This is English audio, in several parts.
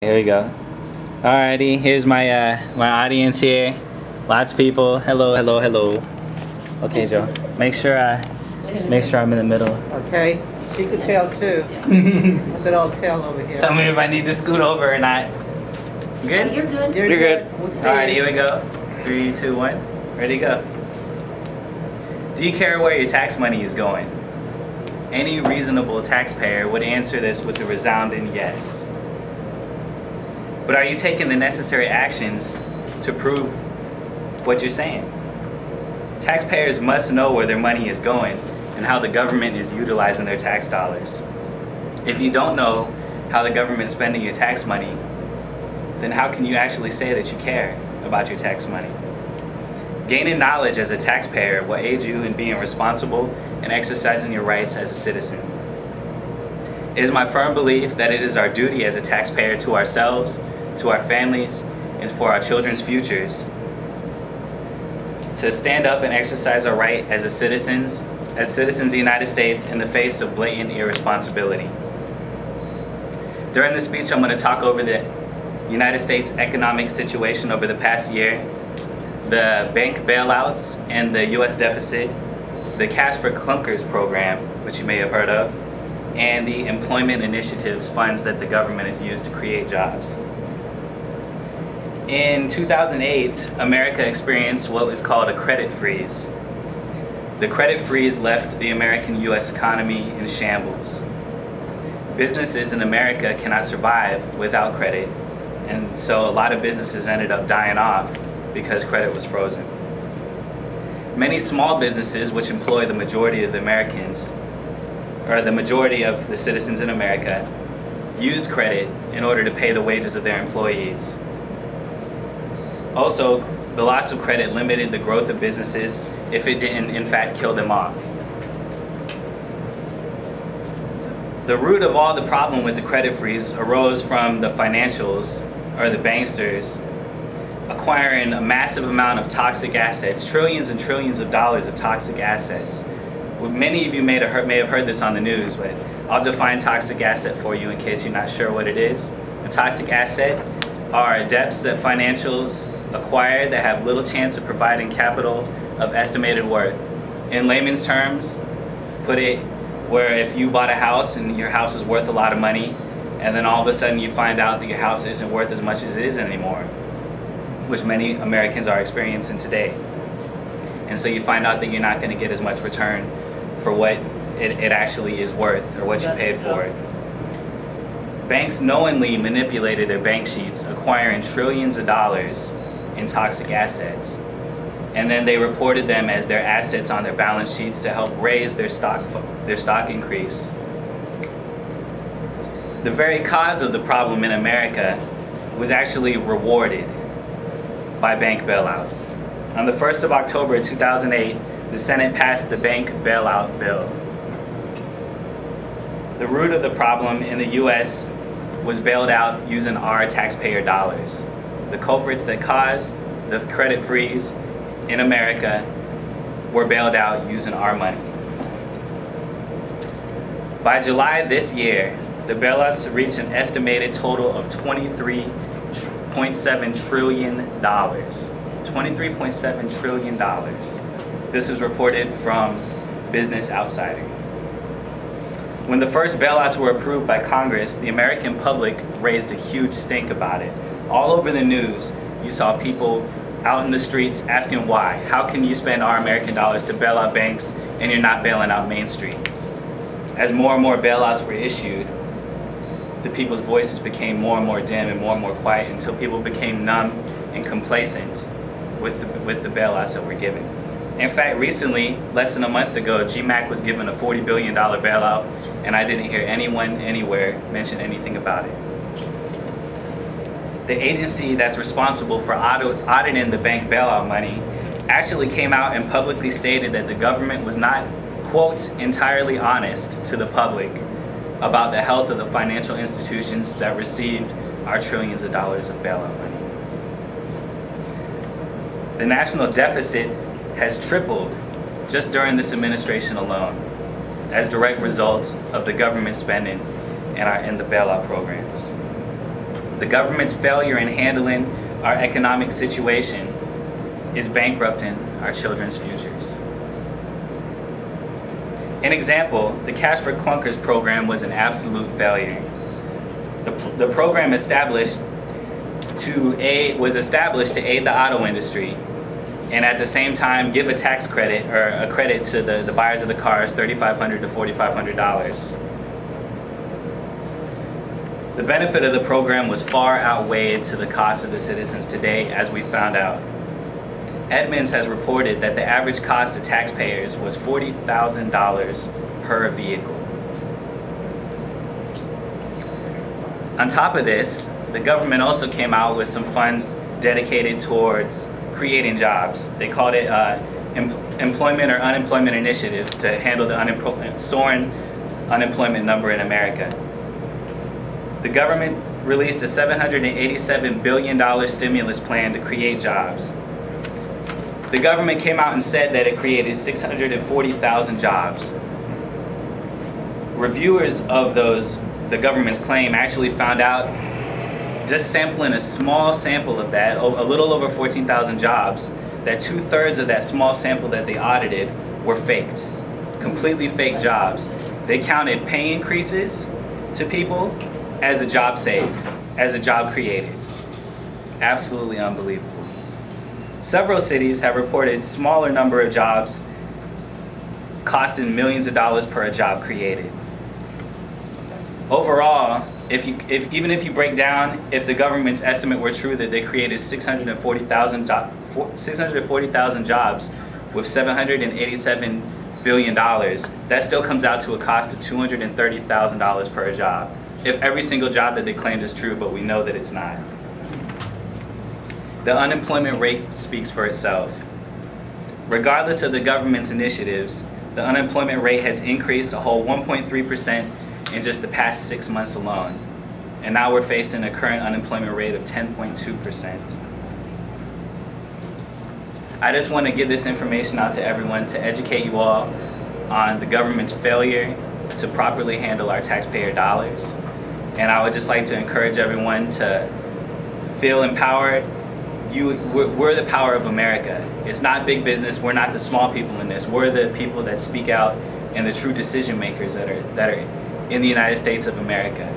Here we go. Alrighty, here's my my audience here. Lots of people. Hello, hello, hello. Okay, Joe. Make sure I'm in the middle. Okay. She could tell too. Look at all tell over here. Tell me if I need to scoot over or not. Good? You're good. You're good. We'll see. Alright, here we go. 3, 2, 1. Ready, go. Do you care where your tax money is going? Any reasonable taxpayer would answer this with a resounding yes. But are you taking the necessary actions to prove what you're saying? Taxpayers must know where their money is going and how the government is utilizing their tax dollars. If you don't know how the government is spending your tax money, then how can you actually say that you care about your tax money? Gaining knowledge as a taxpayer will aid you in being responsible and exercising your rights as a citizen. It is my firm belief that it is our duty as a taxpayer to ourselves, to our families, and for our children's futures to stand up and exercise our right as citizens of the United States in the face of blatant irresponsibility. During this speech, I'm going to talk over the United States economic situation over the past year, the bank bailouts and the U.S. deficit, the Cash for Clunkers program, which you may have heard of, and the employment initiatives funds that the government has used to create jobs. In 2008, America experienced what was called a credit freeze. The credit freeze left the American U.S. economy in shambles. Businesses in America cannot survive without credit, and so a lot of businesses ended up dying off because credit was frozen. Many small businesses, which employ the majority of the Americans, or the majority of the citizens in America, used credit in order to pay the wages of their employees. Also, the loss of credit limited the growth of businesses if it didn't, in fact, kill them off. The root of all the problem with the credit freeze arose from the financials, or the banksters, acquiring a massive amount of toxic assets, trillions and trillions of dollars of toxic assets. Well, many of you may have heard this on the news, but I'll define toxic asset for you in case you're not sure what it is. A toxic asset are debts that financials acquire that have little chance of providing capital of estimated worth. In layman's terms, put it where if you bought a house and your house is worth a lot of money, and then all of a sudden you find out that your house isn't worth as much as it is anymore, which many Americans are experiencing today. And so you find out that you're not going to get as much return for what it actually is worth, or what you paid for it. Banks knowingly manipulated their bank sheets, acquiring trillions of dollars in toxic assets. And then they reported them as their assets on their balance sheets to help raise their stock increase. The very cause of the problem in America was actually rewarded by bank bailouts. On the 1st of October 2008, the Senate passed the bank bailout bill. The root of the problem in the U.S. was bailed out using our taxpayer dollars. The culprits that caused the credit freeze in America were bailed out using our money. By July this year, the bailouts reached an estimated total of $23.7 trillion. $23.7 trillion. This was reported from Business Outsider. When the first bailouts were approved by Congress, the American public raised a huge stink about it. All over the news, you saw people out in the streets asking why. How can you spend our American dollars to bail out banks and you're not bailing out Main Street? As more and more bailouts were issued, the people's voices became more and more dim and more quiet until people became numb and complacent with the bailouts that were given. In fact, recently, less than a month ago, GMAC was given a $40 billion bailout, and I didn't hear anyone anywhere mention anything about it. The agency that's responsible for auditing the bank bailout money actually came out and publicly stated that the government was not, quote, entirely honest to the public about the health of the financial institutions that received our trillions of dollars of bailout money. The national deficit has tripled just during this administration alone as direct results of the government spending and the bailout programs. The government's failure in handling our economic situation is bankrupting our children's futures. An example, the Cash for Clunkers program was an absolute failure. The program was established to aid the auto industry, and at the same time give a tax credit or a credit to the buyers of the cars, $3,500 to $4,500. The benefit of the program was far outweighed to the cost of the citizens today, as we found out. Edmunds has reported that the average cost to taxpayers was $40,000 per vehicle. On top of this, the government also came out with some funds dedicated towards creating jobs. They called it employment or unemployment initiatives to handle the soaring unemployment number in America. The government released a $787 billion stimulus plan to create jobs. The government came out and said that it created 640,000 jobs. Reviewers of the government's claim actually found out, just sampling a small sample of that, a little over 14,000 jobs, that 2/3 of that small sample that they audited were faked, completely fake jobs. They counted pay increases to people as a job saved, as a job created. Absolutely unbelievable. Several cities have reported smaller number of jobs costing millions of dollars per job created. Overall, even if you break down, if the government's estimate were true that they created 640,000 jobs with $787 billion, that still comes out to a cost of $230,000 per job. If every single job that they claimed is true, but we know that it's not. The unemployment rate speaks for itself. Regardless of the government's initiatives, the unemployment rate has increased a whole 1.3% in just the past 6 months alone. And now we're facing a current unemployment rate of 10.2%. I just want to give this information out to everyone to educate you all on the government's failure to properly handle our taxpayer dollars. And I would just like to encourage everyone to feel empowered. We're the power of America. It's not big business. We're not the small people in this. We're the people that speak out and the true decision makers that are in the United States of America.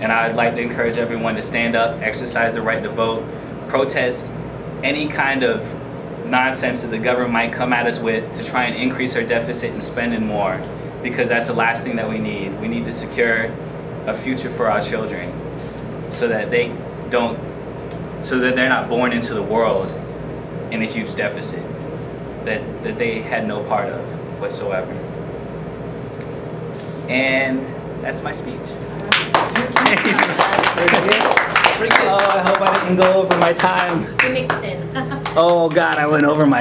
And I'd like to encourage everyone to stand up, exercise the right to vote, protest any kind of nonsense that the government might come at us with to try and increase our deficit and spending more, because that's the last thing that we need. We need to secure a future for our children so that they're not born into the world in a huge deficit that they had no part of whatsoever. And that's my speech. Oh, I hope I didn't go over my time. It makes sense. Oh God, I went over my